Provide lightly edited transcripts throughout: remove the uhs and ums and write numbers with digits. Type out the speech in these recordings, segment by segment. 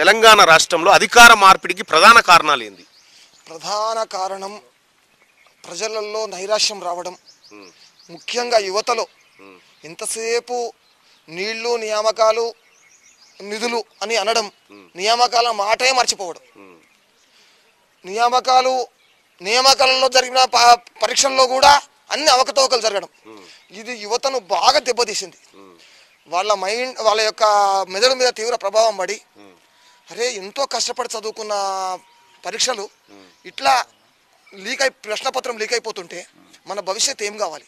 తెలంగాణ రాష్ట్రంలో అధికార మార్పిడికి ప్రధాన కారణాలు ఏంది? ప్రధాన కారణం ప్రజలలో నైరాశ్యం రావడం, ముఖ్యంగా యువతలో. ఇంతసేపు నీళ్లు నియామకాలు నిధులు అని అనడం, నియామకాల మాటే మర్చిపోవడం, నియామకాలలో జరిగిన పరీక్షల్లో కూడా అన్ని అవకతవకలు జరగడం, ఇది యువతను బాగా దెబ్బతీసింది. వాళ్ళ యొక్క మెదడు మీద తీవ్ర ప్రభావం పడి, అరే ఎంతో కష్టపడి చదువుకున్న పరీక్షలు ఇట్లా ప్రశ్నపత్రం లీక్ అయిపోతుంటే మన భవిష్యత్తు ఏం కావాలి?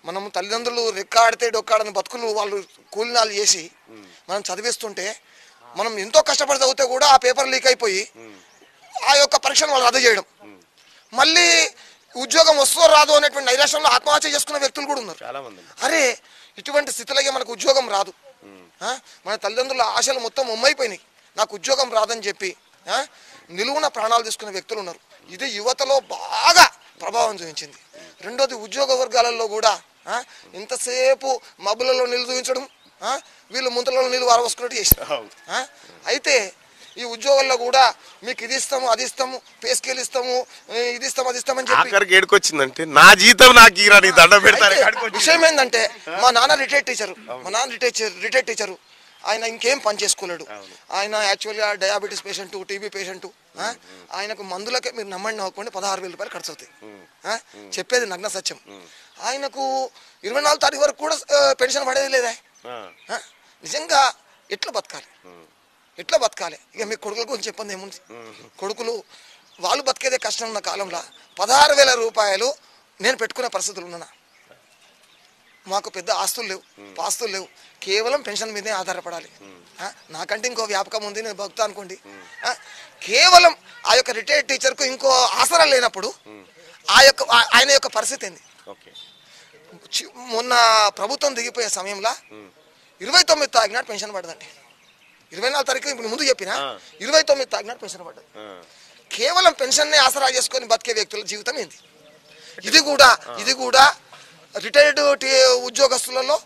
మనం తల్లిదండ్రులు రెక్కాడితే డొక్కాడని బతుకులు వాళ్ళు కూలినాలు చేసి మనం చదివిస్తుంటే, మనం ఎంతో కష్టపడి చదివితే కూడా ఆ పేపర్ లీక్ అయిపోయి ఆ యొక్క పరీక్షను వాళ్ళు రద్దు చేయడం, మళ్ళీ ఉద్యోగం వస్తుందో రాదు అనేటువంటి నైరాశ్యంలో ఆత్మహత్య చేసుకున్న వ్యక్తులు కూడా ఉన్నారు. అరే ఇటువంటి స్థితిలో మనకు ఉద్యోగం రాదు, మన తల్లిదండ్రుల ఆశలు మొత్తం ఉమ్మైపోయినాయి, నాకు ఉద్యోగం రాదని చెప్పి నిలువున ప్రాణాలు తీసుకునే వ్యక్తులు ఉన్నారు. ఇది యువతలో బాగా ప్రభావం చూపించింది. రెండోది, ఉద్యోగ వర్గాలలో కూడా ఇంతసేపు మబ్బులలో నీళ్ళు చూపించడం, వీళ్ళు ముంతలలో నీళ్ళు వారవసుకున్నట్టు చేస్తారు. అయితే ఈ ఉద్యోగాల్లో కూడా మీకు ఇది ఇస్తాము అది ఇస్తాము, పే స్కేల్ ఇస్తాము, ఇది ఇస్తాము అది ఇస్తామని చెప్పి ఏడుకొచ్చిందంటే నా జీతం నాకు ఇరాని దండ పెడతారు. విషయం ఏంటంటే, మా నాన్న రిటైర్డ్ టీచరు, ఆయన ఇంకేం పని చేసుకోలేడు. ఆయన యాక్చువల్గా డయాబెటీస్ పేషెంట్, టీబీ పేషెంట్. ఆయనకు మందులకే మీరు నమ్మండి నవ్వుకోండి 16,000 రూపాయలు ఖర్చు అవుతాయి. చెప్పేది నగ్న సత్యం. ఆయనకు 24వ తారీఖు వరకు కూడా పెన్షన్ పడేది లేదా? నిజంగా ఎట్లా బతకాలి? ఇక మీ కొడుకుల గురించి చెప్పండి ఏముంది? కొడుకులు వాళ్ళు బతికేదే కష్టం ఉన్న కాలంలో 16,000 రూపాయలు నేను పెట్టుకునే పరిస్థితులు ఉన్నా. మాకు పెద్ద ఆస్తులు లేవు, పాస్తులు లేవు, కేవలం పెన్షన్ మీదే ఆధారపడాలి. నాకంటే ఇంకో వ్యాపకం ఉంది, నేను భక్తా అనుకోండి. కేవలం ఆ యొక్క రిటైర్డ్ టీచర్కు ఇంకో ఆసరా లేనప్పుడు ఆయన యొక్క పరిస్థితి ఏంది? మొన్న ప్రభుత్వం దిగిపోయే సమయంలో 29 తారీఖు నాడు పెన్షన్ పడదండి. 24వ తారీఖు ఇప్పుడు ముందు చెప్పిన 29 తారీఖు నాడు పెన్షన్ పడ్డది. కేవలం పెన్షన్ని ఆసరా చేసుకొని బతికే వ్యక్తుల జీవితం ఏంది? ఇది కూడా రిటైర్డ్ ఉద్యోగస్తులలో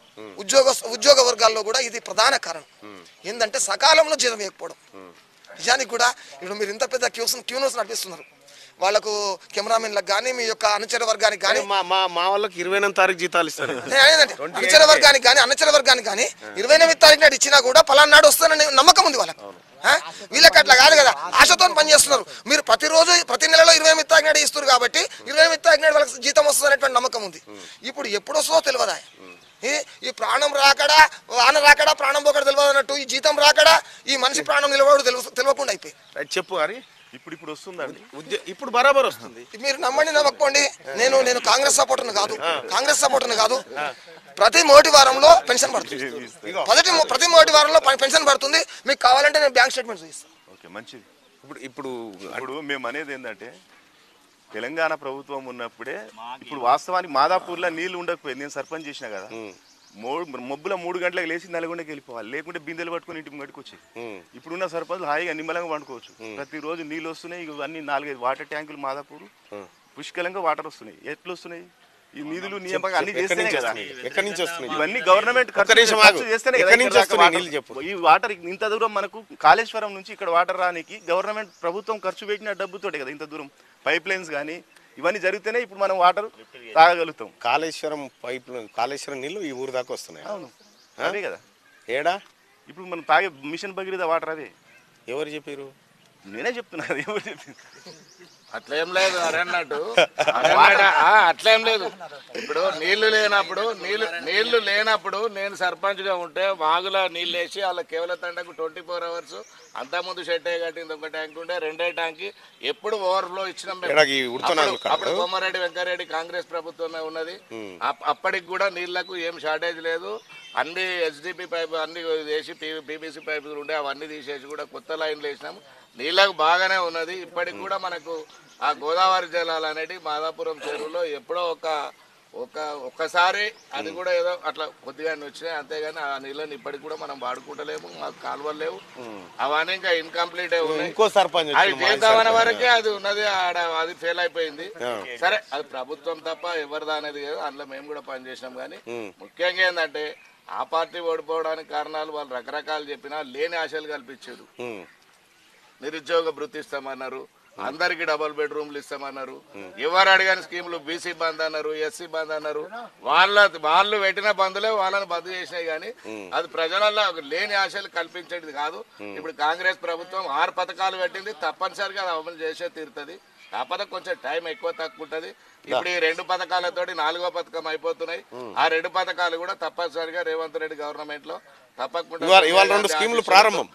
ఉద్యోగ వర్గాల్లో కూడా ఇది ప్రధాన కారణం. ఏంటంటే సకాలంలో జీతం వేయకపోవడం. నిజానికి కూడా ఇప్పుడు మీరు ఇంత పెద్ద క్యూనోస్ నడిపిస్తున్నారు, వాళ్ళకు కెమెరామెన్లకు కానీ మీ యొక్క అనుచర వర్గానికి కానీ మా వాళ్ళకి 29వ తారీఖు జీతాలు ఇస్తారు. అనుచర వర్గానికి కానీ 29వ తారీఖు నాడు ఇచ్చినా కూడా పలానా నాడు వస్తానని నమ్మకం ఉంది వాళ్ళకు. వీళ్ళకి అట్లా కాదు కదా, ఆశతో పని చేస్తున్నారు. మీరు ప్రతి నెలలో 29వ తారీఖు నాడు ఇస్తారు కాబట్టి 29వ తారీఖు నాడు వాళ్ళకి జీతం వస్తుంది అనేటువంటి నమ్మకం ఉంది. ఇప్పుడు ఎప్పుడు వస్తుందో తెలియదా? ఈ ప్రాణం రాకడా వాన రాకడా ప్రాణం పోకడా తెలియదు అన్నట్టు, ఈ జీతం రాకడా ఈ మనిషి ప్రాణం నిలబడు తెలియకుండా అయిపోయి. చెప్పు అని ఇప్పుడు వస్తుందండి, ఇప్పుడు బరాబర్ వస్తుంది. మీరు నమ్మండి నమ్మకపోండి, నేను కాంగ్రెస్ సపోర్టర్ని కాదు. ప్రతి మొదటి వారంలో పెన్షన్ పడుతుంది. ప్రతి మొదటి వారంలో పెన్షన్ పడుతుంది. మీకు కావాలంటే నేను బ్యాంక్ స్టేట్మెంట్ చూపిస్తాను. ఓకే, మంచిది. ఇప్పుడు మేము అనేది ఏంటంటే, తెలంగాణ ప్రభుత్వం ఉన్నప్పుడే ఇప్పుడు వాస్తవానికి మాదాపూర్లో నీళ్లు ఉండకపోయింది. నేను సర్పంచ్ చేసినా కదా, మబ్బుల 3 గంటలకు లేచి నల్గొండకి వెళ్ళిపోవాలి, లేకుంటే బిందెలు పట్టుకుని ఇంటికి గట్టుకు వచ్చి. ఇప్పుడున్న సర్పంచులు హాయిగా నిమ్మలంగా పండుకోవచ్చు. ప్రతిరోజు నీళ్ళు వస్తున్నాయి. ఇవన్నీ 4-5 వాటర్ ట్యాంకులు మాదాపూర్ పుష్కలంగా వాటర్ వస్తున్నాయి. ఎట్లా వస్తున్నాయి? ఈ నిధులు నియామకాలు అన్ని చేస్తేనే కదా. ఇవన్నీ గవర్నమెంట్ చేస్తేనే కదా. ఈ వాటర్ ఇంత దూరం మనకు కాళేశ్వరం నుంచి ఇక్కడ వాటర్ రానికి గవర్నమెంట్ ప్రభుత్వం ఖర్చు పెట్టిన డబ్బుతోటే కదా ఇంత దూరం పైప్ లైన్స్ కానీ ఇవన్నీ జరిగితేనే ఇప్పుడు మనం వాటర్ తాగలుగుతాం. కాళేశ్వరం నీళ్లు ఈ ఊరు దాకా వస్తున్నాయి. అవును, అవే కదా. ఏడా ఇప్పుడు మనం తాగే మిషన్ భగీరథ వాటర్ అవే. ఎవరు చెప్పారు? నేనే చెప్తున్నా. ఎవరు చెప్పారు? అట్లేం లేదు అన్నట్టు, అట్లేం లేదు. ఇప్పుడు నీళ్లు లేనప్పుడు నేను సర్పంచ్గా ఉంటే వాగులో నీళ్ళు వేసి వాళ్ళ కేవల తండకు 24 hours అంతకుముందు షెడ్ కట్టింది. ఒక ట్యాంక్ ఉండే, 2వ ట్యాంక్ ఎప్పుడు ఓవర్ఫ్లో ఇచ్చినాం. అప్పుడు కోమారెడ్డి వెంకరెడ్డి కాంగ్రెస్ ప్రభుత్వమే ఉన్నది. అప్పటికి కూడా నీళ్లకు ఏం షార్టేజ్ లేదు. అన్ని HDP పైపు అన్ని వేసి PVC పైపులు ఉండే అవన్నీ తీసేసి కూడా కొత్త లైన్లు వేసినాము. నీళ్ళకు బాగానే ఉన్నది. ఇప్పటికి కూడా మనకు ఆ గోదావరి జలాలు అనేవి మాదాపురం చెరువులో ఎప్పుడో ఒక్కసారి అది కూడా ఏదో అట్లా కొద్దిగా వచ్చినాయి, అంతేగాని ఆ నీళ్ళని ఇప్పటికి కూడా మనం వాడుకుంటలేము. మాకు కాలువలు లేవు, అవన్నీ ఇంకా ఇన్కంప్లీట్ ఉన్నాయి. అది చేద్దామనే వరకే అది ఉన్నది, అది ఫెయిల్ అయిపోయింది. సరే, అది ప్రభుత్వం తప్ప ఎవరిదా అనేది అందులో మేము కూడా పనిచేసినాం. కానీ ముఖ్యంగా ఏంటంటే ఆ పార్టీ ఓడిపోవడానికి కారణాలు వాళ్ళు రకరకాలు చెప్పినా లేని ఆశలు కల్పించారు. నిరుద్యోగ భృతి ఇస్తామన్నారు, అందరికి డబుల్ బెడ్రూమ్లు ఇస్తామన్నారు, ఎవరు అడిగాని స్కీములు బీసీ బంద్ అన్నారు, ఎస్సీ బంద్ అన్నారు. వాళ్ళు పెట్టిన బంధులే వాళ్ళని బంద్ చేసినాయి కానీ అది ప్రజలలో లేని ఆశలు కల్పించేది కాదు. ఇప్పుడు కాంగ్రెస్ ప్రభుత్వం 6 పథకాలు పెట్టింది, తప్పనిసరిగా అది అమలు చేసే తీరుతుంది. కాకపోతే కొంచెం టైం ఎక్కువ తక్కువ ఉంటుంది. ఇప్పుడు ఈ 2 పథకాలతోటి 4వ పథకం అయిపోతున్నాయి. ఆ 2 పథకాలు కూడా తప్పనిసరిగా రేవంత్ రెడ్డి గవర్నమెంట్ లో తప్పకుండా ఇవాళ 2 స్కీములు ప్రారంభం.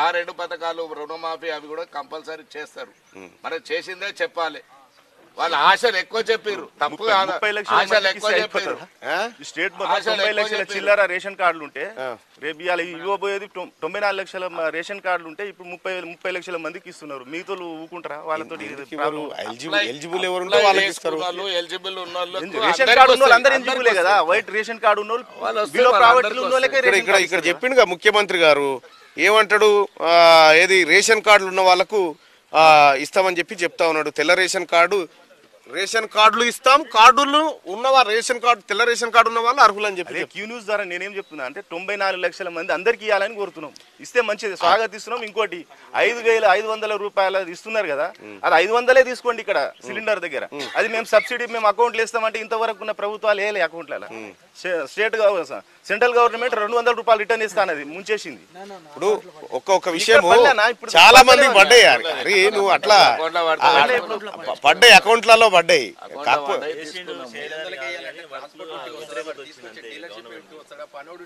ఆ 2 పథకాలు రుణమాఫీ అవి కూడా కంపల్సరీ చేస్తారు. మరి చేసిందే చెప్పాలి. వాళ్ళ ఆశలు ఎక్కువ చెప్పారు, తప్పు కాదు. ఆశలు ఎక్కువ చెప్పారు. స్టేట్ 90 లక్షల చిల్లర రేషన్ కార్డులు ఉంటే రేపు ఇవాళ ఇవ్వబోయేది 94 లక్షల రేషన్ కార్డులు ఉంటే ఇప్పుడు 30 లక్షల మందికి ఇస్తున్నారు. మిగతా ఊకుంటారా? వాళ్ళతో ఎలిజిబుల్ ఎవరు ఉంటే వాళ్ళకి ఇస్తారు. ఎలిజిబుల్ ఉన్న రేషన్ కార్డు ఉన్న వాళ్ళు అందరూ ఎలిజిబులే కదా. వైట్ రేషన్ కార్డు ఉన్న ఇక్కడ చెప్పిండుగా ముఖ్యమంత్రి గారు ఏమంటాడు, ఏది రేషన్ కార్డులు ఉన్న వాళ్ళకు ఇస్తామని చెప్తా ఉన్నాడు. తెల్ల రేషన్ కార్డులు ఇస్తాం, కార్డులు ఉన్నవారు తెల్ల రేషన్ కార్డు ఉన్న వాళ్ళు అర్హులు అని చెప్పి క్యూ న్యూస్ ద్వారా నేనేం చెప్తున్నా అంటే 94 లక్షల మంది అందరికి ఇవ్వాలని కోరుతున్నాం. ఇస్తే మంచిది, స్వాగతిస్తున్నాం. ఇంకోటి 5,500 రూపాయలు ఇస్తున్నారు కదా, అది 500 తీసుకోండి ఇక్కడ సిలిండర్ దగ్గర. అది మేము సబ్సిడీ మేము అకౌంట్లు ఇస్తామంటే ఇంతవరకు ఉన్న ప్రభుత్వాలు వేయలే అకౌంట్లలో. సెంట్రల్ గవర్నమెంట్ 200 రూపాయలు రిటర్న్ ఇస్తానది ముంచేసింది. ఇప్పుడు ఒక్కొక్క విషయం చాలా మంది పడ్డాయి. అరే నువ్వు అట్లా పడ్డాయి, అకౌంట్లలో పడ్డాయి.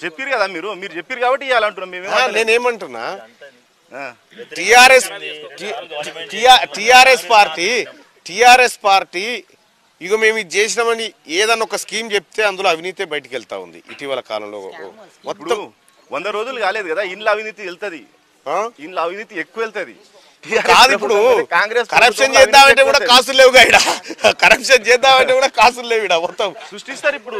చెప్పారు కదా మీరు చెప్పారు కాబట్టి ఇవ్వాలంటున్నాం మేము. నేనేమంటున్నా, టిఆర్ఎస్ పార్టీ ఇక మేము ఇది చేసినామని ఏదన్నా ఒక స్కీమ్ చెప్తే అందులో అవినీతి బయటికి వెళ్తా ఉంది. ఇటీవల కాలంలో మొత్తం 100 రోజులు కాలేదు కదా, ఇంట్లో అవినీతి వెళ్తుంది, ఇంట్లో అవినీతి ఎక్కువ వెళ్తుంది. కాదు, ఇప్పుడు కరప్షన్ చేద్దామంటే కూడా కాసులు లేవు ఇక్కడ. కరప్షన్ చేద్దామంటే కూడా కాసులు లేవు ఇక్కడ. మొత్తం సృష్టిస్తారు ఇప్పుడు.